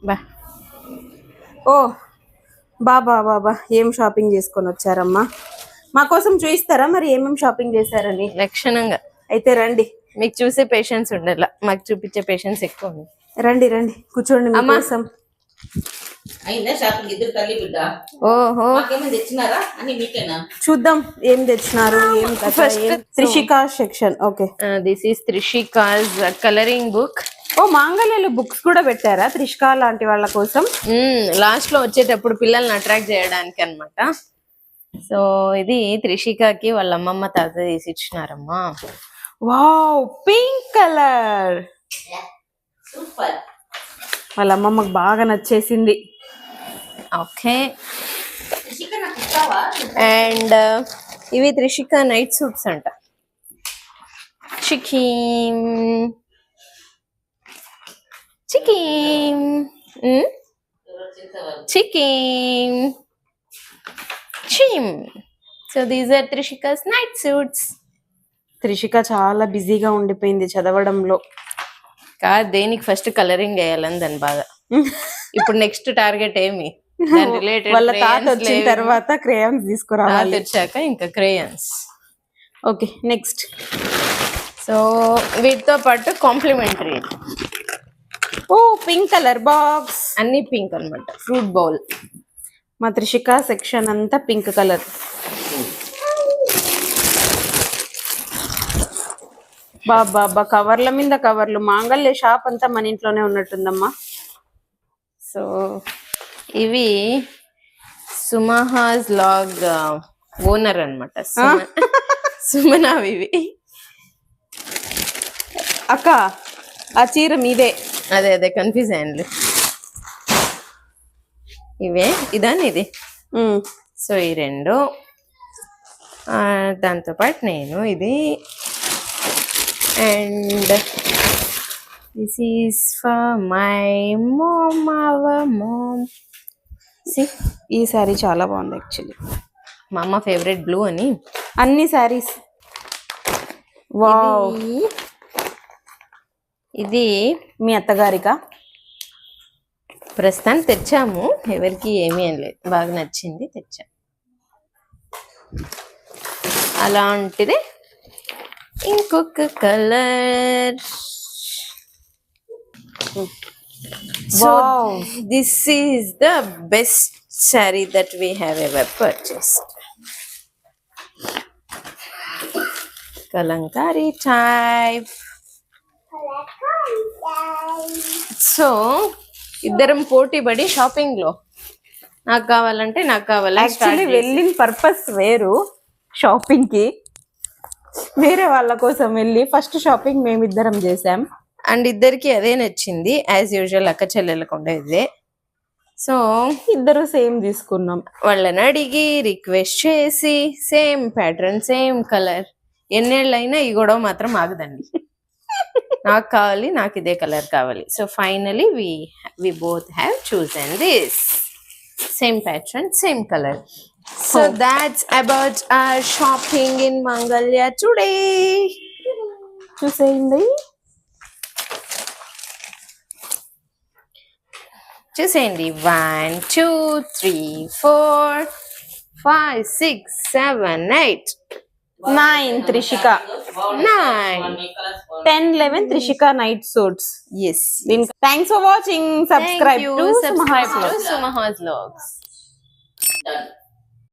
బా ఓ బాబా ఏం షాపింగ్ చేసుకొని వచ్చారమ్మా? మా కోసం చూయిస్తారా మరి ఏమేమి షాపింగ్ చేశారని? లక్షణంగా. అయితే రండి. మీకు చూసే పేషెన్స్ ఉండాల, మాకు చూపించే పేషెన్స్ ఎక్కువ ఉంది. రండి కూర్చోండి. మా కోసం అయిందా షాపింగ్? ఇద్దరు తల్లి బిడ్డ. ఓహో, తెచ్చినారా అని మీకేనా? చూద్దాం ఏం తెచ్చినారు. ఏం first Trishika section. Okay, this is Trishika's colouring book. ఓ మాంగళ్యలో బుక్స్ కూడా పెట్టారా త్రిషికా లాంటి వాళ్ళ కోసం? లాస్ట్ లో వచ్చేటప్పుడు పిల్లల్ని అట్రాక్ట్ చేయడానికి అన్నమాట. సో ఇది త్రిషికాకి వాళ్ళ అమ్మమ్మ తాత తీసి ఇచ్చినారమ్మా. Wow, pink colour. సూపర్. వాళ్ళ అమ్మమ్మకి బాగా నచ్చేసింది. ఓకే, అండ్ ఇవి త్రిషిక నైట్ సూట్స్ అంట. చికిన్ చిమ్. So these are Trishika's night suits. Trishika చాలా బిజీగా ఉండిపోయింది చదవడంలో. కాదు, దేనికి ఫస్ట్ కలరింగ్ వేయాలని దాని బాధ. ఇప్పుడు నెక్స్ట్ టార్గెట్ ఏమి? వాళ్ళ తాత వచ్చిన తర్వాత క్రేయాన్స్ తీసుకురావాలి. వచ్చాక ఇంకా క్రేయాన్స్. Okay, next. సో వీటితో పాటు కాంప్లిమెంటరీ. ఓ పింక్ కలర్ బాక్స్. అన్ని పింక్ అన్నమాట. Fruit bowl. మా త్రిషిక సెక్షన్ అంతా పింక్ కలర్. బాబా కవర్ల మీద కవర్లు. మాంగళ్య షాప్ అంతా మన ఇంట్లోనే ఉన్నట్టుందమ్మా. సో ఇవి సుమహాస్ లాగ్ ఓనర్ అన్నమాట. సుమనావి ఇవి. అక్క ఆ చీర మీదే. అదే కన్ఫ్యూజ్ అయ్యండి. ఇవే ఇదాని ఇది. సో ఈ రెండు, దాంతోపాటు నేను ఇది. And this is for my mom, hour ma'am. ఈ శారీ చాలా బాగుంది యాక్చువల్లీ. మా అమ్మ ఫేవరెట్ బ్లూ అని. అన్ని శారీస్. వావ్, ఇది మీ అత్తగారికా? ప్రస్తుతానికి తెచ్చాము, ఎవరికి ఏమీ ఏం లేదు, బాగా నచ్చింది తెచ్చాము. అలాంటిది ఇంకొక colour. So this is the best saree that we have ever purchased. Kalankari type. So ఇద్దరం పోటీ పడి షాపింగ్ లో నాకు కావాలంటే నాకు కావాలి. యాక్చువల్లీ వెళ్ళిన పర్పస్ వేరు, షాపింగ్ కి వేరే వాళ్ళ కోసం వెళ్ళి ఫస్ట్ షాపింగ్ మేమిద్దరం చేసాం. అండ్ ఇద్దరికి అదే నచ్చింది, యాజ్ యూజువల్ అక్క చెల్లెలకు ఉండేదే. సో ఇద్దరు సేమ్ తీసుకున్నాం. వాళ్ళని అడిగి రిక్వెస్ట్ చేసి సేమ్ ప్యాటర్న్ సేమ్ కలర్. ఎన్నేళ్ళైనా ఈ గొడవ మాత్రం ఆగదండి. నాకు కావాలి, నాకు ఇదే కలర్ కావాలి. So finally we both have chosen this same pattern, same color. So that's about our shopping in Mangalya today. చూసేయండి. చూసేయండి. 1 2 3 4 5 6 7 8 9 Trishika. 9 10 11 Trishika night suits. yes. Thanks for watching. Subscribe to Sumaha's Vlogs. Sumaha's Vlogs. Done.